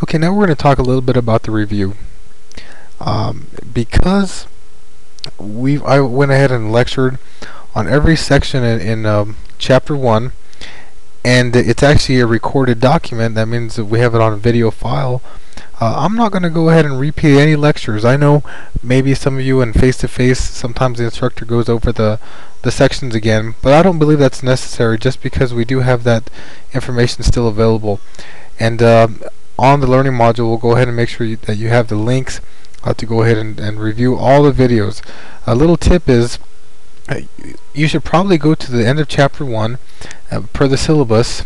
Okay, now we're going to talk a little bit about the review. Because I went ahead and lectured on every section in Chapter 1, and it's actually a recorded document. That means that we have it on a video file. I'm not going to go ahead and repeat any lectures. I know maybe some of you in face-to-face, sometimes the instructor goes over the sections again, but I don't believe that's necessary just because we do have that information still available. And on the learning module, we'll go ahead and make sure that you have the links to go ahead and review all the videos. A little tip is you should probably go to the end of Chapter 1 per the syllabus.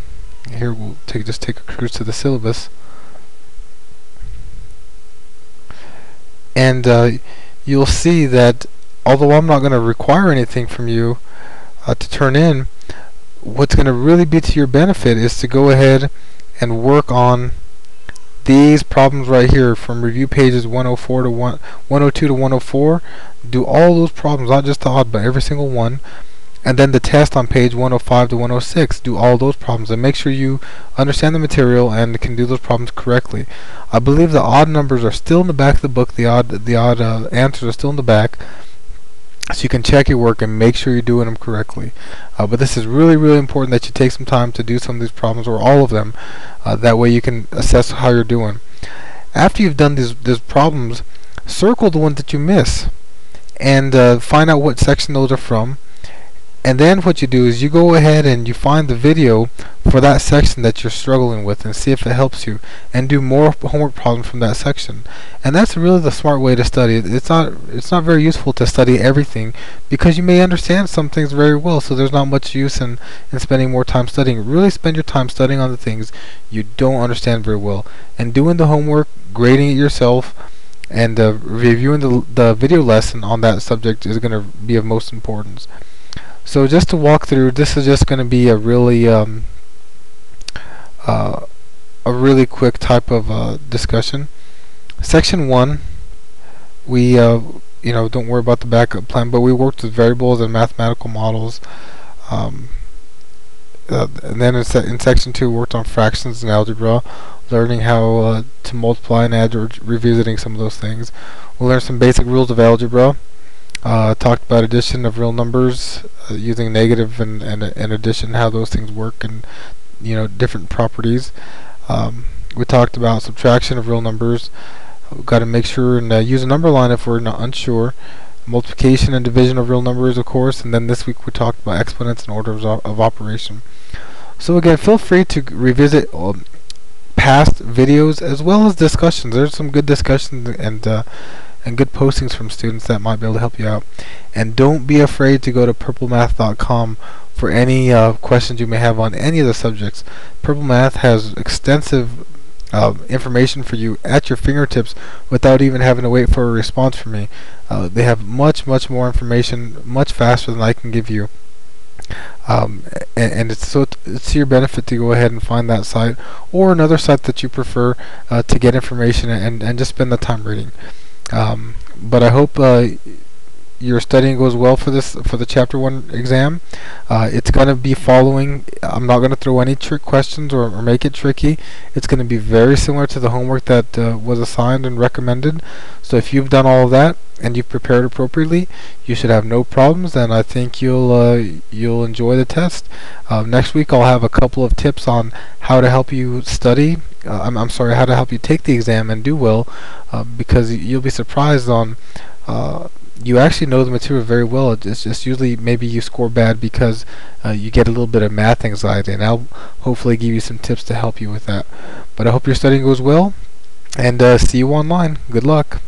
Here we'll just take a cruise to the syllabus. And you'll see that although I'm not going to require anything from you to turn in, what's going to really be to your benefit is to go ahead and work on these problems right here from review pages 104 to 102 to 104. Do all those problems, not just the odd, but every single one. And then the test on page 105 to 106, do all those problems and make sure you understand the material and can do those problems correctly. I believe the odd numbers are still in the back of the book. The odd answers are still in the back, so you can check your work and make sure you're doing them correctly. But this is really, really important that you take some time to do some of these problems, or all of them. That way you can assess how you're doing. After you've done these problems, circle the ones that you miss and find out what section those are from. And then what you do is you go ahead and you find the video for that section that you're struggling with and see if it helps you, and do more homework problems from that section. And that's really the smart way to study. It's not very useful to study everything because you may understand some things very well, so there's not much use in spending more time studying. Really spend your time studying on the things you don't understand very well, and doing the homework, grading it yourself, and reviewing the video lesson on that subject is going to be of most importance. So just to walk through, this is just going to be a really quick type of discussion. Section 1, we don't worry about the backup plan, but we worked with variables and mathematical models. And then in Section 2, we worked on fractions and algebra, learning how to multiply and add, or revisiting some of those things. We'll learn some basic rules of algebra. Talked about addition of real numbers using negative and addition, how those things work, and different properties. We talked about subtraction of real numbers. We've got to make sure and use a number line if we're not unsure. Multiplication and division of real numbers, of course, and then this week we talked about exponents and orders of operation. So again, feel free to revisit past videos as well as discussions. There's some good discussions and good postings from students that might be able to help you out. And don't be afraid to go to purplemath.com for any questions you may have on any of the subjects. Purple Math has extensive information for you at your fingertips without even having to wait for a response from me. They have much more information, much faster than I can give you. And it's to your benefit to go ahead and find that site or another site that you prefer to get information and just spend the time reading. But I hope your studying goes well for the Chapter 1 exam. It's going to be following. I'm not going to throw any trick questions or make it tricky. It's going to be very similar to the homework that was assigned and recommended. So if you've done all of that and you've prepared appropriately, you should have no problems, and I think you'll enjoy the test. Next week I'll have a couple of tips on how to help you study. I'm sorry, how to help you take the exam and do well, because you'll be surprised on you actually know the material very well. It's just usually maybe you score bad because you get a little bit of math anxiety, and I'll hopefully give you some tips to help you with that. But I hope your studying goes well, and see you online. Good luck.